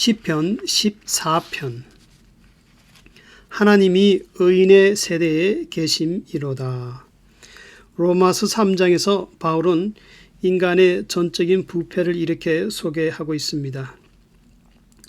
시편 14편. 하나님이 의인의 세대에 계심이로다. 로마서 3장에서 바울은 인간의 전적인 부패를 이렇게 소개하고 있습니다.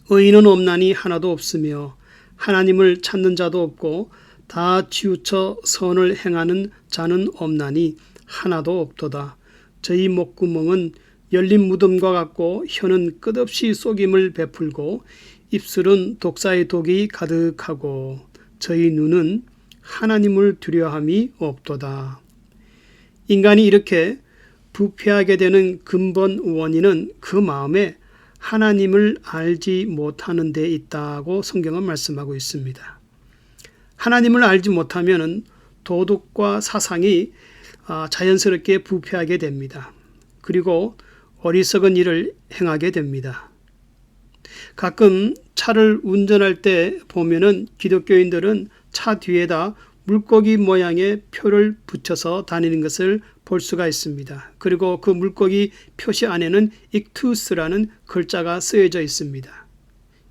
의인은 없나니 하나도 없으며 하나님을 찾는 자도 없고 다 치우쳐 선을 행하는 자는 없나니 하나도 없도다. 저희 목구멍은 열린 무덤과 같고 혀는 끝없이 속임을 베풀고 입술은 독사의 독이 가득하고 저희 눈은 하나님을 두려워함이 없도다. 인간이 이렇게 부패하게 되는 근본 원인은 그 마음에 하나님을 알지 못하는 데 있다고 성경은 말씀하고 있습니다. 하나님을 알지 못하면 도덕과 사상이 자연스럽게 부패하게 됩니다. 그리고 어리석은 일을 행하게 됩니다. 가끔 차를 운전할 때 보면은 기독교인들은 차 뒤에다 물고기 모양의 표를 붙여서 다니는 것을 볼 수가 있습니다. 그리고 그 물고기 표시 안에는 익투스라는 글자가 쓰여져 있습니다.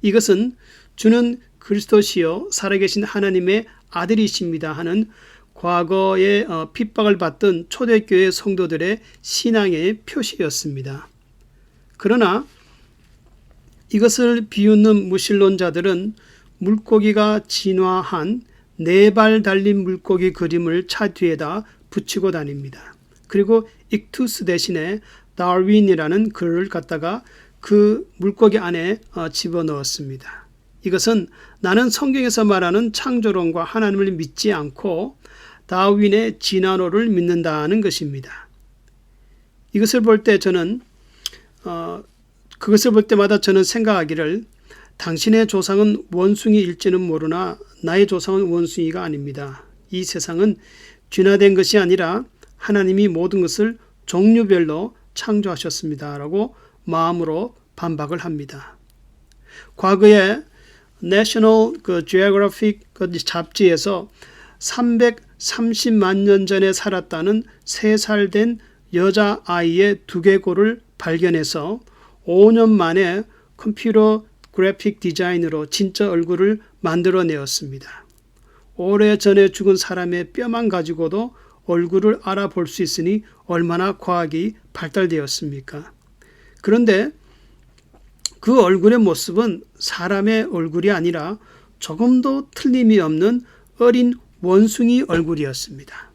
이것은 주는 그리스도시요 살아계신 하나님의 아들이십니다 하는 과거에 핍박을 받던 초대교회 성도들의 신앙의 표시였습니다. 그러나 이것을 비웃는 무신론자들은 물고기가 진화한 4발 달린 물고기 그림을 차 뒤에다 붙이고 다닙니다. 그리고 익투스 대신에 다윈이라는 글을 갖다가 그 물고기 안에 집어넣었습니다. 이것은 나는 성경에서 말하는 창조론과 하나님을 믿지 않고 다윈의 진화론을 믿는다는 것입니다. 이것을 볼 때 저는 그것을 볼 때마다 저는 생각하기를 당신의 조상은 원숭이일지는 모르나 나의 조상은 원숭이가 아닙니다. 이 세상은 진화된 것이 아니라 하나님이 모든 것을 종류별로 창조하셨습니다. 라고 마음으로 반박을 합니다. 과거에 National Geographic 잡지에서 330만 년 전에 살았다는 3살 된 여자아이의 두개골을 발견해서 5년 만에 컴퓨터 그래픽 디자인으로 진짜 얼굴을 만들어내었습니다. 오래전에 죽은 사람의 뼈만 가지고도 얼굴을 알아볼 수 있으니 얼마나 과학이 발달되었습니까? 그런데 그 얼굴의 모습은 사람의 얼굴이 아니라 조금도 틀림이 없는 어린 원숭이 얼굴이었습니다.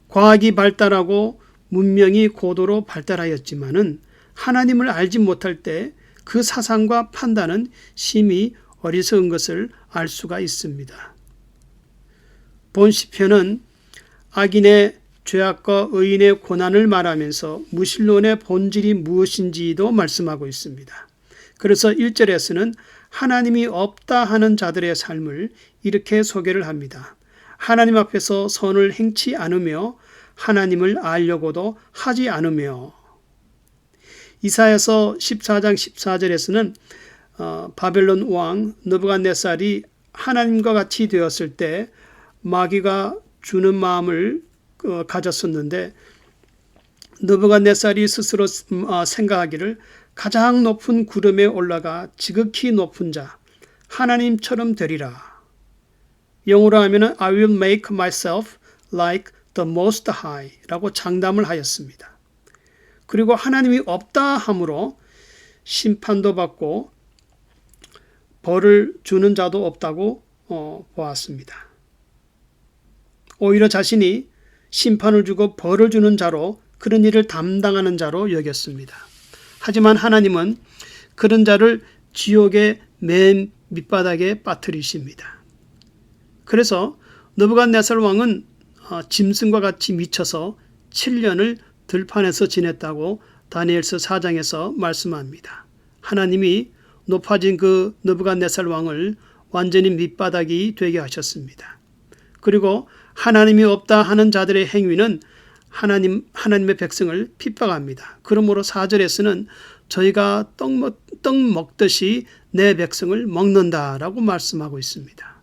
과학이 발달하고 문명이 고도로 발달하였지만은 하나님을 알지 못할 때 그 사상과 판단은 심히 어리석은 것을 알 수가 있습니다. 본 시편은 악인의 죄악과 의인의 고난을 말하면서 무신론의 본질이 무엇인지도 말씀하고 있습니다. 그래서 1절에서는 하나님이 없다 하는 자들의 삶을 이렇게 소개를 합니다. 하나님 앞에서 선을 행치 않으며 하나님을 알려고도 하지 않으며. 이사야서 14장 14절에서는 바벨론 왕 느부갓네살이 하나님과 같이 되었을 때 마귀가 주는 마음을 가졌었는데 느부갓네살이 스스로 생각하기를 가장 높은 구름에 올라가 지극히 높은 자 하나님처럼 되리라. 영어로 하면 I will make myself like the most high 라고 장담을 하였습니다. 그리고 하나님이 없다 함으로 심판도 받고 벌을 주는 자도 없다고 보았습니다. 오히려 자신이 심판을 주고 벌을 주는 자로 그런 일을 담당하는 자로 여겼습니다. 하지만 하나님은 그런 자를 지옥의 맨 밑바닥에 빠뜨리십니다. 그래서 느부갓네살 왕은 짐승과 같이 미쳐서 7년을 들판에서 지냈다고 다니엘서 4장에서 말씀합니다. 하나님이 높아진 그 느부갓네살 왕을 완전히 밑바닥이 되게 하셨습니다. 그리고 하나님이 없다 하는 자들의 행위는 하나님의 백성을 핍박합니다. 그러므로 4절에서는 저희가 떡 먹듯이 내 백성을 먹는다라고 말씀하고 있습니다.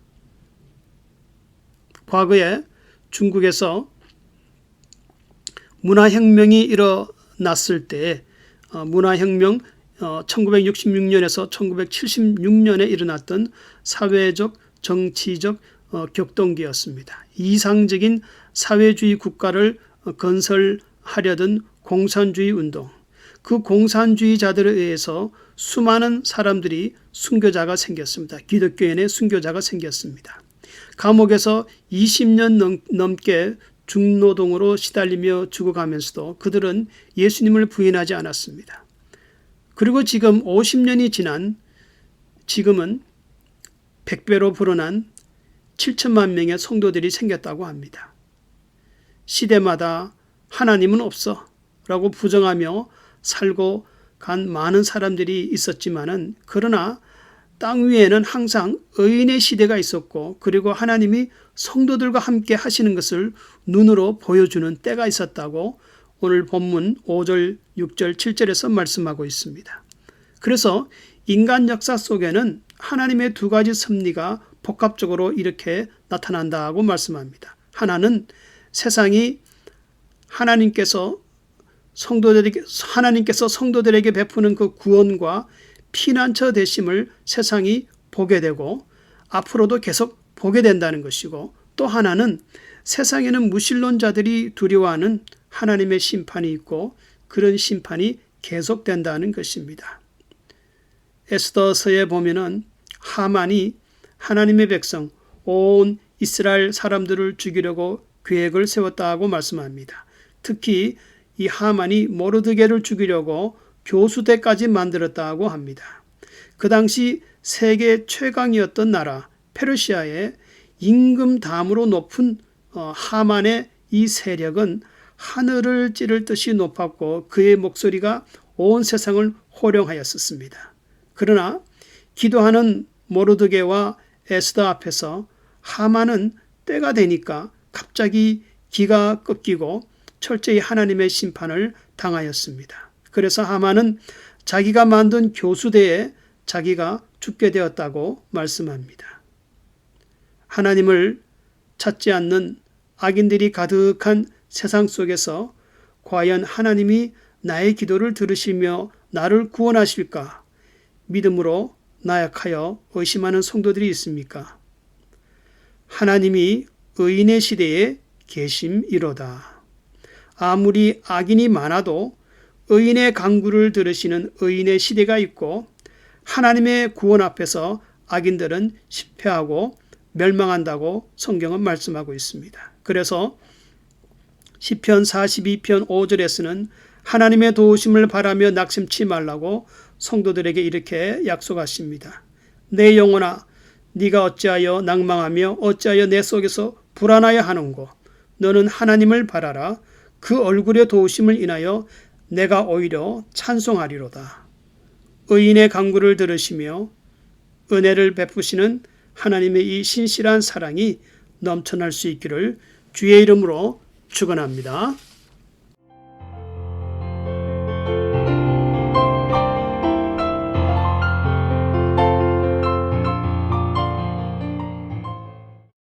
과거에 중국에서 문화혁명이 일어났을 때 문화혁명 1966년에서 1976년에 일어났던 사회적, 정치적 격동기였습니다. 이상적인 사회주의 국가를 건설하려던 공산주의 운동, 그 공산주의자들에 의해서 수많은 사람들이 순교자가 생겼습니다. 기독교인의 순교자가 생겼습니다. 감옥에서 20년 넘게 중노동으로 시달리며 죽어가면서도 그들은 예수님을 부인하지 않았습니다. 그리고 지금 50년이 지난 지금은 100배로 불어난 7천만 명의 성도들이 생겼다고 합니다. 시대마다 하나님은 없어 라고 부정하며 살고 간 많은 사람들이 있었지만은, 그러나 땅 위에는 항상 의인의 시대가 있었고, 그리고 하나님이 성도들과 함께 하시는 것을 눈으로 보여주는 때가 있었다고 오늘 본문 5절, 6절, 7절에서 말씀하고 있습니다. 그래서 인간 역사 속에는 하나님의 두 가지 섭리가 복합적으로 이렇게 나타난다고 말씀합니다. 하나는 세상이 하나님께서 성도들에게 베푸는 그 구원과 피난처 되심을 세상이 보게 되고 앞으로도 계속 보게 된다는 것이고, 또 하나는 세상에는 무신론자들이 두려워하는 하나님의 심판이 있고 그런 심판이 계속된다는 것입니다. 에스더서에 보면은 하만이 하나님의 백성 온 이스라엘 사람들을 죽이려고 계획을 세웠다고 말씀합니다. 특히 이 하만이 모르드게를 죽이려고 교수대까지 만들었다고 합니다. 그 당시 세계 최강이었던 나라 페르시아의 임금담으로 높은 하만의 이 세력은 하늘을 찌를 듯이 높았고 그의 목소리가 온 세상을 호령하였었습니다. 그러나 기도하는 모르드게와 에스더 앞에서 하만은 때가 되니까 갑자기 기가 꺾이고 철저히 하나님의 심판을 당하였습니다. 그래서 하만은 자기가 만든 교수대에 자기가 죽게 되었다고 말씀합니다. 하나님을 찾지 않는 악인들이 가득한 세상 속에서 과연 하나님이 나의 기도를 들으시며 나를 구원하실까 믿음으로 나약하여 의심하는 성도들이 있습니까? 하나님이 의인의 시대에 계심이로다. 아무리 악인이 많아도 의인의 간구를 들으시는 의인의 시대가 있고, 하나님의 구원 앞에서 악인들은 실패하고 멸망한다고 성경은 말씀하고 있습니다. 그래서 시편 42편 5절에서는 하나님의 도우심을 바라며 낙심치 말라고 성도들에게 이렇게 약속하십니다. 내 영혼아, 네가 어찌하여 낭망하며 어찌하여 내 속에서 불안하여 하는고? 너는 하나님을 바라라. 그 얼굴의 도우심을 인하여 내가 오히려 찬송하리로다. 의인의 간구를 들으시며 은혜를 베푸시는 하나님의 이 신실한 사랑이 넘쳐날 수 있기를 주의 이름으로 축원합니다.